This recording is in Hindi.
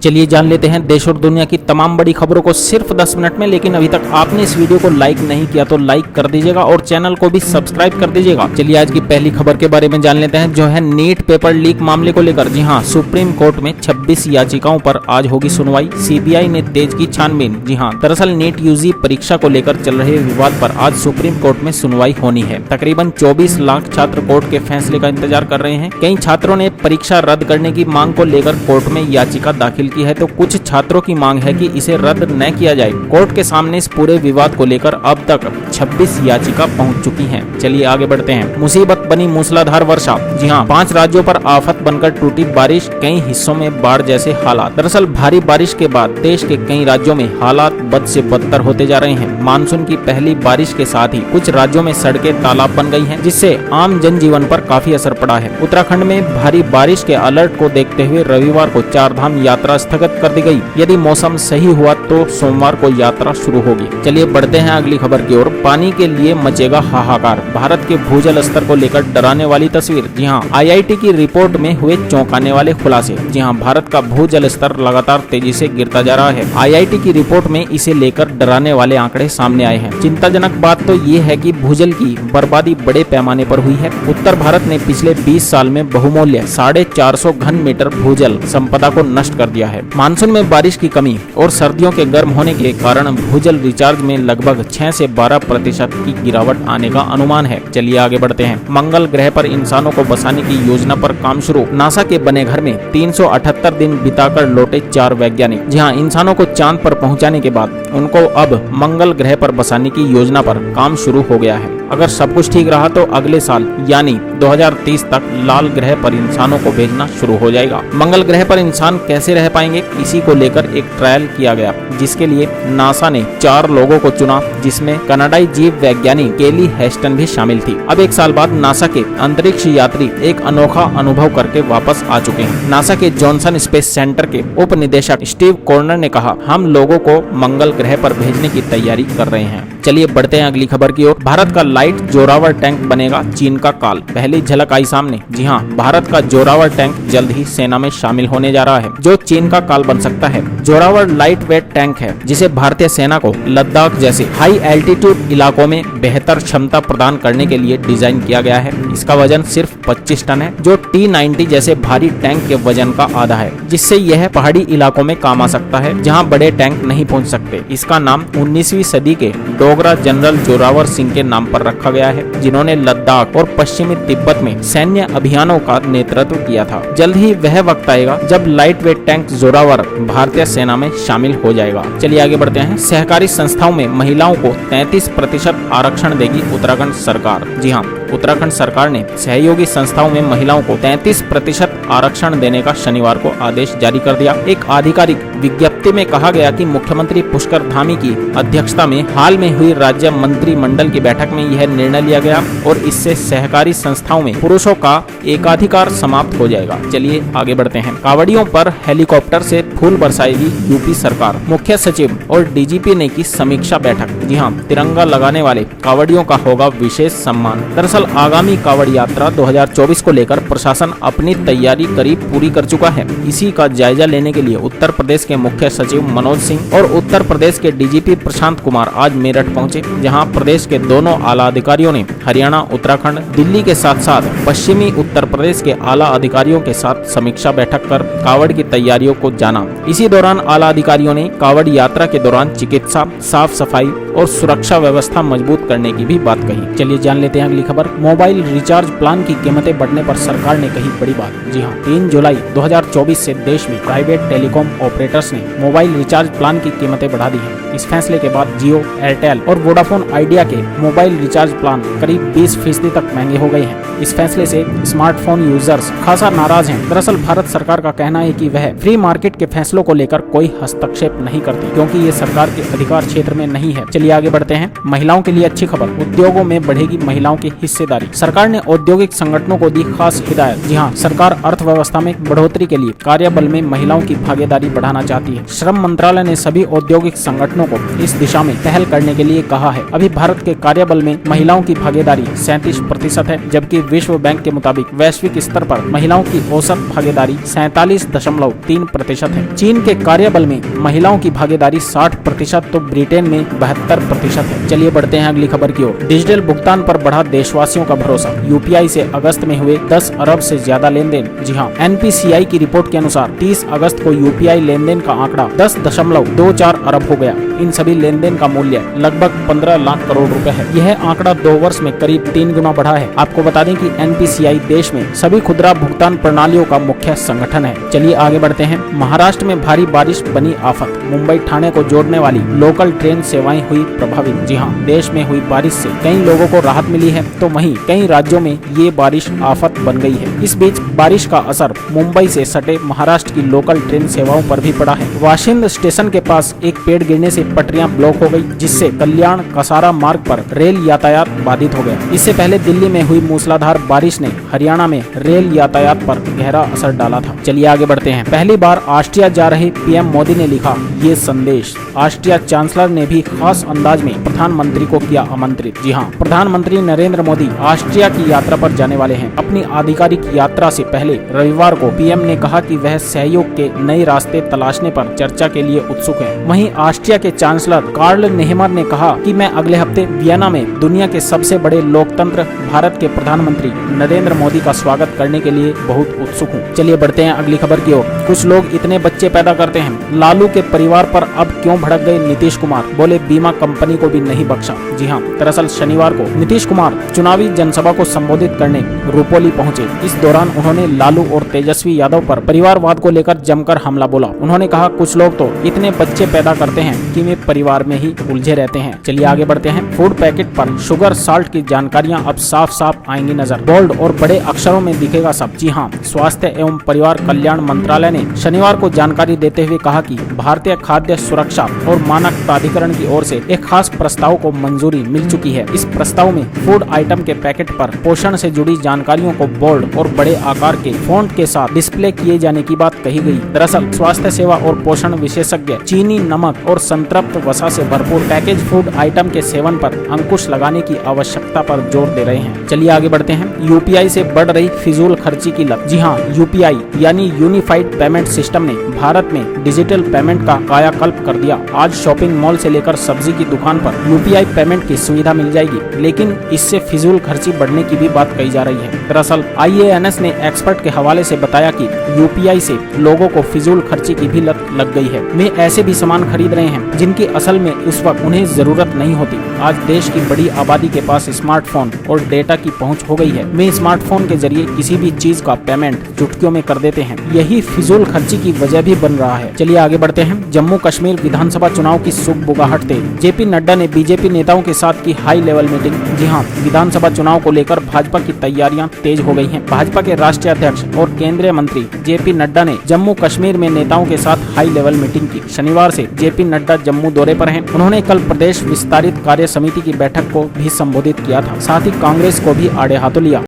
चलिए जान लेते हैं देश और दुनिया की तमाम बड़ी खबरों को सिर्फ 10 मिनट में। लेकिन अभी तक आपने इस वीडियो को लाइक नहीं किया तो लाइक कर दीजिएगा और चैनल को भी सब्सक्राइब कर दीजिएगा। चलिए आज की पहली खबर के बारे में जान लेते हैं, जो है नीट पेपर लीक मामले को लेकर। जी हाँ, सुप्रीम कोर्ट में 26 याचिकाओं पर आज होगी सुनवाई। सीबीआई ने तेज की छानबीन। जी हाँ, दरअसल नीट यूजी परीक्षा को लेकर चल रहे विवाद पर आज सुप्रीम कोर्ट में सुनवाई होनी है। तकरीबन 24 लाख छात्र कोर्ट के फैसले का इंतजार कर रहे हैं। कई छात्रों ने परीक्षा रद्द करने की मांग को लेकर कोर्ट में याचिका दाखिल की है, तो कुछ छात्रों की मांग है कि इसे रद्द न किया जाए। कोर्ट के सामने इस पूरे विवाद को लेकर अब तक 26 याचिका पहुंच चुकी हैं। चलिए आगे बढ़ते हैं। मुसीबत बनी मूसलाधार वर्षा। जी हाँ, 5 राज्यों पर आफत बनकर टूटी बारिश, कई हिस्सों में बाढ़ जैसे हालात। दरअसल भारी बारिश के बाद देश के कई राज्यों में हालात बद से बदतर होते जा रहे हैं। मानसून की पहली बारिश के साथ ही कुछ राज्यों में सड़कें तालाब बन गई हैं, जिससे आम जनजीवन पर काफी असर पड़ा है। उत्तराखंड में भारी बारिश के अलर्ट को देखते हुए रविवार को 4 धाम यात्रा स्थगित कर दी गई। यदि मौसम सही हुआ तो सोमवार को यात्रा शुरू होगी। चलिए बढ़ते हैं अगली खबर की ओर। पानी के लिए मचेगा हाहाकार। भारत के भूजल स्तर को लेकर डराने वाली तस्वीर। जी हाँ, आईआईटी की रिपोर्ट में हुए चौंकाने वाले खुलासे। जी हाँ, भारत का भूजल स्तर लगातार तेजी से गिरता जा रहा है। आईआईटी की रिपोर्ट में इसे लेकर डराने वाले आंकड़े सामने आए हैं। चिंताजनक बात तो ये है कि भूजल की बर्बादी बड़े पैमाने पर हुई है। उत्तर भारत ने पिछले 20 साल में बहुमूल्य 450 घन मीटर भूजल संपदा को नष्ट कर दिया है। मानसून में बारिश की कमी और सर्दियों के गर्म होने के कारण भूजल रिचार्ज में लगभग 6 से 12% की गिरावट आने का अनुमान है। चलिए आगे बढ़ते हैं। मंगल ग्रह पर इंसानों को बसाने की योजना पर काम शुरू। नासा के बने घर में 378 दिन बिताकर लौटे 4 वैज्ञानिक। जी हाँ, इंसानों को चांद पर पहुंचाने के बाद उनको अब मंगल ग्रह पर बसाने की योजना पर काम शुरू हो गया है। अगर सब कुछ ठीक रहा तो अगले साल यानी 2030 तक लाल ग्रह पर इंसानों को भेजना शुरू हो जाएगा। मंगल ग्रह पर इंसान कैसे रह पाएंगे, इसी को लेकर एक ट्रायल किया गया, जिसके लिए नासा ने 4 लोगों को चुना, जिसमें कनाडाई जीव वैज्ञानिक केली हेस्टन भी शामिल थी। अब 1 साल बाद नासा के अंतरिक्ष यात्री एक अनोखा अनुभव करके वापस आ चुके हैं। नासा के जॉनसन स्पेस सेंटर के उप निदेशक स्टीव कॉर्नर ने कहा, हम लोगों को मंगल ग्रह पर भेजने की तैयारी कर रहे हैं। चलिए बढ़ते हैं अगली खबर की ओर। भारत का लाइट जोरावर टैंक बनेगा चीन का काल। पहली झलक आई सामने। जी हाँ, भारत का जोरावर टैंक जल्द ही सेना में शामिल होने जा रहा है, जो चीन का काल बन सकता है। जोरावर लाइट वेट टैंक है, जिसे भारतीय सेना को लद्दाख जैसे हाई एल्टीट्यूड इलाकों में बेहतर क्षमता प्रदान करने के लिए डिजाइन किया गया है। इसका वजन सिर्फ 25 टन है, जो T-90 जैसे भारी टैंक के वजन का आधा है, जिससे यह पहाड़ी इलाकों में काम आ सकता है, जहाँ बड़े टैंक नहीं पहुँच सकते। इसका नाम 19वीं सदी के डोगरा जनरल जोरावर सिंह के नाम पर रखा गया है, जिन्होंने लद्दाख और पश्चिमी तिब्बत में सैन्य अभियानों का नेतृत्व किया था। जल्द ही वह वक्त आएगा जब लाइट वेट टैंक जोरावर भारतीय सेना में शामिल हो जाएगा। चलिए आगे बढ़ते हैं। सहकारी संस्थाओं में महिलाओं को 33% आरक्षण देगी उत्तराखंड सरकार। जी हाँ, उत्तराखंड सरकार ने सहयोगी संस्थाओं में महिलाओं को 33% आरक्षण देने का शनिवार को आदेश जारी कर दिया। एक आधिकारिक विज्ञप्ति में कहा गया कि मुख्यमंत्री पुष्कर धामी की अध्यक्षता में हाल में हुई राज्य मंत्रिमंडल की बैठक में यह निर्णय लिया गया और इससे सहकारी संस्थाओं में पुरुषों का एकाधिकार समाप्त हो जाएगा। चलिए आगे बढ़ते हैं। कांवड़ियों पर हेलीकॉप्टर से फूल बरसाएगी यूपी सरकार। मुख्य सचिव और डीजीपी ने की समीक्षा बैठक। जी हाँ, तिरंगा लगाने वाले कांवड़ियों का होगा विशेष सम्मान। दरअसल आगामी कांवड़ यात्रा 2024 को लेकर प्रशासन अपनी तैयारी करीब पूरी कर चुका है। इसी का जायजा लेने के लिए उत्तर प्रदेश के मुख्य सचिव मनोज सिंह और उत्तर प्रदेश के डीजीपी प्रशांत कुमार आज मेरठ पहुंचे, जहां प्रदेश के दोनों आला अधिकारियों ने हरियाणा, उत्तराखंड, दिल्ली के साथ साथ पश्चिमी उत्तर प्रदेश के आला अधिकारियों के साथ समीक्षा बैठक कर कांवड़ की तैयारियों को जाना। इसी दौरान आला अधिकारियों ने कांवड़ यात्रा के दौरान चिकित्सा, साफ सफाई और सुरक्षा व्यवस्था मजबूत करने की भी बात कही। चलिए जान लेते हैं अगली खबर। मोबाइल रिचार्ज प्लान की कीमतें बढ़ने पर सरकार ने कही बड़ी बात। जी हाँ, 3 जुलाई 2024 से देश में प्राइवेट टेलीकॉम ऑपरेटर्स ने मोबाइल रिचार्ज प्लान की कीमतें बढ़ा दी हैं। इस फैसले के बाद जियो, एयरटेल और वोडाफोन आइडिया के मोबाइल रिचार्ज प्लान करीब 20% तक महंगे हो गए हैं। इस फैसले से स्मार्टफोन यूजर्स खासा नाराज हैं। दरअसल भारत सरकार का कहना है कि वह फ्री मार्केट के फैसलों को लेकर कोई हस्तक्षेप नहीं करती, क्योंकि ये सरकार के अधिकार क्षेत्र में नहीं है। चलिए आगे बढ़ते हैं। महिलाओं के लिए अच्छी खबर। उद्योगों में बढ़ेगी महिलाओं की हिस्सेदारी। सरकार ने औद्योगिक संगठनों को दी खास हिदायत। जी हाँ, सरकार अर्थव्यवस्था में बढ़ोतरी के लिए कार्यबल में महिलाओं की भागीदारी बढ़ाना चाहती है। श्रम मंत्रालय ने सभी औद्योगिक संगठनों को इस दिशा में पहल करने के लिए कहा है। अभी भारत के कार्यबल में महिलाओं की भागीदारी 37% है, जबकि विश्व बैंक के मुताबिक वैश्विक स्तर पर महिलाओं की औसत भागीदारी 47.3% है। चीन के कार्यबल में महिलाओं की भागीदारी 60%, तो ब्रिटेन में 72% है। चलिए बढ़ते हैं अगली खबर की ओर। डिजिटल भुगतान पर बढ़ा देशवासियों का भरोसा। यूपीआई से अगस्त में हुए 10 अरब से ज्यादा लेन देन। जी हाँ, एनपीसीआई की रिपोर्ट के अनुसार 30 अगस्त को यूपीआई लेन देन का आंकड़ा 10.24 अरब हो गया। इन सभी लेन देन का मूल्य लगभग 15 लाख करोड़ रुपए है। यह आंकड़ा 2 वर्ष में करीब 3 गुना बढ़ा है। आपको बता दें कि एनपीसीआई देश में सभी खुदरा भुगतान प्रणालियों का मुख्य संगठन है। चलिए आगे बढ़ते हैं। महाराष्ट्र में भारी बारिश बनी आफत। मुंबई ठाणे को जोड़ने वाली लोकल ट्रेन सेवाएं हुई प्रभावित। जी हाँ, देश में हुई बारिश से कई लोगों को राहत मिली है, तो वहीं कई राज्यों में ये बारिश आफत बन गई है। इस बीच बारिश का असर मुंबई से सटे महाराष्ट्र की लोकल ट्रेन सेवाओं पर भी पड़ा है। वाशिंद स्टेशन के पास एक पेड़ गिरने से पटरियां ब्लॉक हो गई, जिससे कल्याण कसारा मार्ग पर रेल यातायात बाधित हो गया। इससे पहले दिल्ली में हुई मूसलाधार बारिश ने हरियाणा में रेल यातायात पर गहरा असर डाला था। चलिए आगे बढ़ते हैं। पहली बार ऑस्ट्रिया जा रहे पीएम मोदी ने लिखा ये संदेश। ऑस्ट्रिया चांसलर ने भी खास अंदाज में प्रधानमंत्री को किया आमंत्रित। जी हाँ, प्रधानमंत्री नरेंद्र मोदी ऑस्ट्रिया की यात्रा पर जाने वाले हैं। अपनी आधिकारिक यात्रा से पहले रविवार को पीएम ने कहा कि वह सहयोग के नए रास्ते तलाशने पर चर्चा के लिए उत्सुक है। वहीं ऑस्ट्रिया के चांसलर कार्ल नेहमर ने कहा कि मैं अगले हफ्ते वियना में दुनिया के सबसे बड़े लोकतंत्र भारत के प्रधानमंत्री नरेंद्र मोदी का स्वागत करने के लिए बहुत उत्सुक हूँ। चलिए बढ़ते हैं अगली खबर की ओर। कुछ लोग इतने बच्चे पैदा करते हैं। लालू के परिवार पर अब क्यों भड़क गए नीतीश कुमार, बोले बीमा कंपनी को भी नहीं बख्शा। जी हाँ, दरअसल शनिवार को नीतीश कुमार चुनावी जनसभा को संबोधित करने रूपोली पहुंचे। इस दौरान उन्होंने लालू और तेजस्वी यादव पर परिवारवाद को लेकर जमकर हमला बोला। उन्होंने कहा कुछ लोग तो इतने बच्चे पैदा करते हैं कि वे परिवार में ही उलझे रहते हैं। चलिए आगे बढ़ते हैं। फूड पैकेट पर शुगर साल्ट की जानकारियां अब साफ साफ आएंगी नजर। बोल्ड और बड़े अक्षरों में दिखेगा सब। जी हाँ, स्वास्थ्य एवं परिवार कल्याण मंत्रालय ने शनिवार को जानकारी देते हुए कहा कि भारतीय खाद्य सुरक्षा और मानक प्राधिकरण की ओर से एक खास प्रस्ताव को मंजूरी मिल चुकी है। इस प्रस्ताव में फूड आइटम के पैकेट पर पोषण से जुड़ी जानकारियों को बोल्ड और बड़े आकार के फॉन्ट के साथ डिस्प्ले किए जाने की बात कही गई। दरअसल स्वास्थ्य सेवा और पोषण विशेषज्ञ चीनी, नमक और संतृप्त वसा से भरपूर पैकेज फूड आइटम के सेवन पर अंकुश लगाने की आवश्यकता पर जोर दे रहे हैं। चलिए आगे बढ़ते हैं। यूपीआई से बढ़ रही फिजूल खर्ची की लत। जी हाँ, यूपीआई यानी यूनिफाइड पेमेंट सिस्टम ने भारत में डिजिटल पेमेंट का कायाकल्प कर दिया। आज शॉपिंग मॉल से लेकर सब्जी की दुकान पर यूपीआई पेमेंट की सुविधा मिल जाएगी, लेकिन इससे फिजूल खर्ची बढ़ने की भी बात कही जा रही है। दरअसल IANS ने एक्सपर्ट के हवाले से बताया कि यूपीआई से लोगों को फिजूल खर्ची की भी लत लग गई है। वे ऐसे भी सामान खरीद रहे हैं जिनकी असल में उस वक्त उन्हें जरूरत नहीं होती। आज देश की बड़ी आबादी के पास स्मार्टफोन और डेटा की पहुंच हो गई है। वे स्मार्टफोन के जरिए किसी भी चीज का पेमेंट चुटकियों में कर देते हैं। यही फिजूल खर्ची की वजह भी बन रहा है। चलिए आगे बढ़ते हैं। जम्मू कश्मीर विधानसभा चुनाव की सुगबुगाहट तेज। जेपी नड्डा ने बीजेपी नेताओं के साथ की हाई लेवल मीटिंग। जी हाँ, विधानसभा चुनाव को लेकर भाजपा की तैयारियां तेज हो गई हैं। भाजपा के राष्ट्रीय अध्यक्ष और केंद्रीय मंत्री जेपी नड्डा ने जम्मू कश्मीर में नेताओं के साथ हाई लेवल मीटिंग की। शनिवार से जेपी नड्डा जम्मू दौरे पर हैं। उन्होंने कल प्रदेश विस्तारित कार्य समिति की बैठक को भी संबोधित किया था। साथ ही कांग्रेस को भी आड़े हाथों लिया।